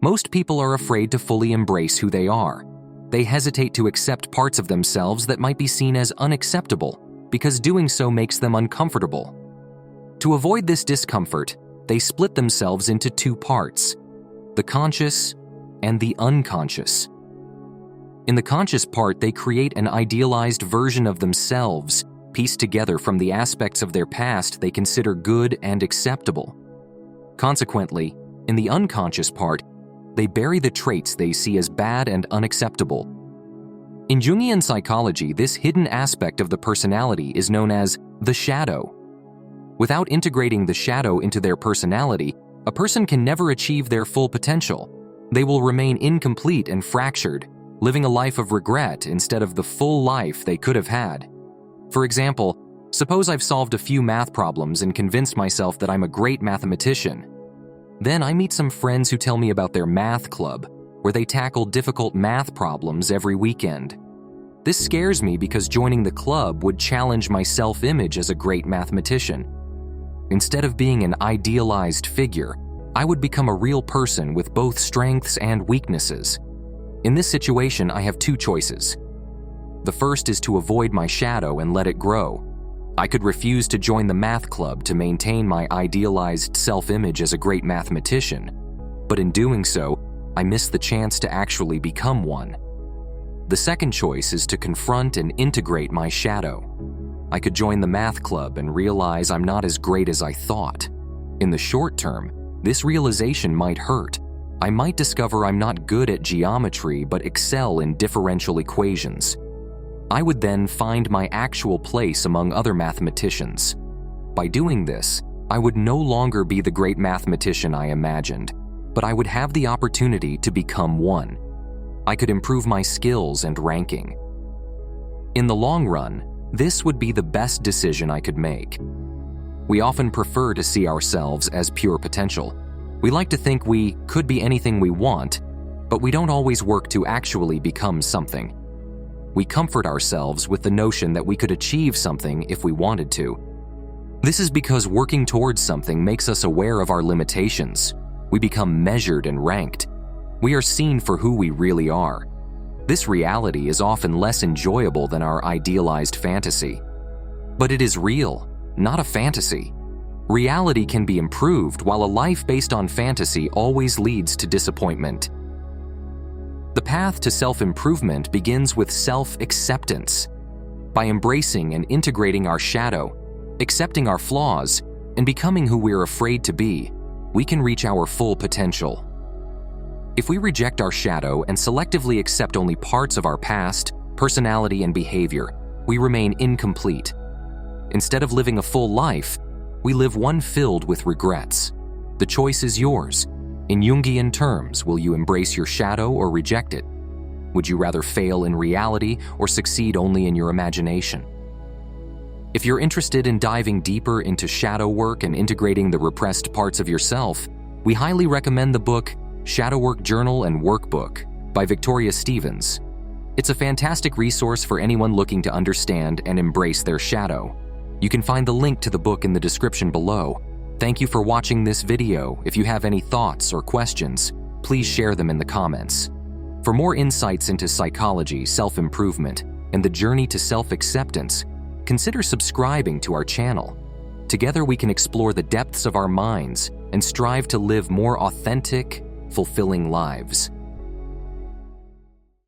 Most people are afraid to fully embrace who they are. They hesitate to accept parts of themselves that might be seen as unacceptable because doing so makes them uncomfortable. To avoid this discomfort, they split themselves into two parts: the conscious and the unconscious. In the conscious part, they create an idealized version of themselves, pieced together from the aspects of their past they consider good and acceptable. Consequently, in the unconscious part, they bury the traits they see as bad and unacceptable. In Jungian psychology, this hidden aspect of the personality is known as the shadow. Without integrating the shadow into their personality, a person can never achieve their full potential. They will remain incomplete and fractured, living a life of regret instead of the full life they could have had. For example, suppose I've solved a few math problems and convinced myself that I'm a great mathematician. Then I meet some friends who tell me about their math club, where they tackle difficult math problems every weekend. This scares me because joining the club would challenge my self-image as a great mathematician. Instead of being an idealized figure, I would become a real person with both strengths and weaknesses. In this situation, I have two choices. The first is to avoid my shadow and let it grow. I could refuse to join the math club to maintain my idealized self-image as a great mathematician, but in doing so, I miss the chance to actually become one. The second choice is to confront and integrate my shadow. I could join the math club and realize I'm not as great as I thought. In the short term, this realization might hurt. I might discover I'm not good at geometry but excel in differential equations. I would then find my actual place among other mathematicians. By doing this, I would no longer be the great mathematician I imagined, but I would have the opportunity to become one. I could improve my skills and ranking. In the long run, this would be the best decision I could make. We often prefer to see ourselves as pure potential. We like to think we could be anything we want, but we don't always work to actually become something. We comfort ourselves with the notion that we could achieve something if we wanted to. This is because working towards something makes us aware of our limitations. We become measured and ranked. We are seen for who we really are. This reality is often less enjoyable than our idealized fantasy. But it is real, not a fantasy. Reality can be improved, while a life based on fantasy always leads to disappointment. The path to self-improvement begins with self-acceptance. By embracing and integrating our shadow, accepting our flaws, and becoming who we're afraid to be, we can reach our full potential. If we reject our shadow and selectively accept only parts of our past, personality, and behavior, we remain incomplete. Instead of living a full life, we live one filled with regrets. The choice is yours. In Jungian terms, will you embrace your shadow or reject it? Would you rather fail in reality or succeed only in your imagination? If you're interested in diving deeper into shadow work and integrating the repressed parts of yourself, we highly recommend the book Shadow Work Journal and Workbook by Victoria Stevens. It's a fantastic resource for anyone looking to understand and embrace their shadow. You can find the link to the book in the description below. Thank you for watching this video. If you have any thoughts or questions, please share them in the comments. For more insights into psychology, self-improvement, and the journey to self-acceptance, consider subscribing to our channel. Together we can explore the depths of our minds and strive to live more authentic, fulfilling lives.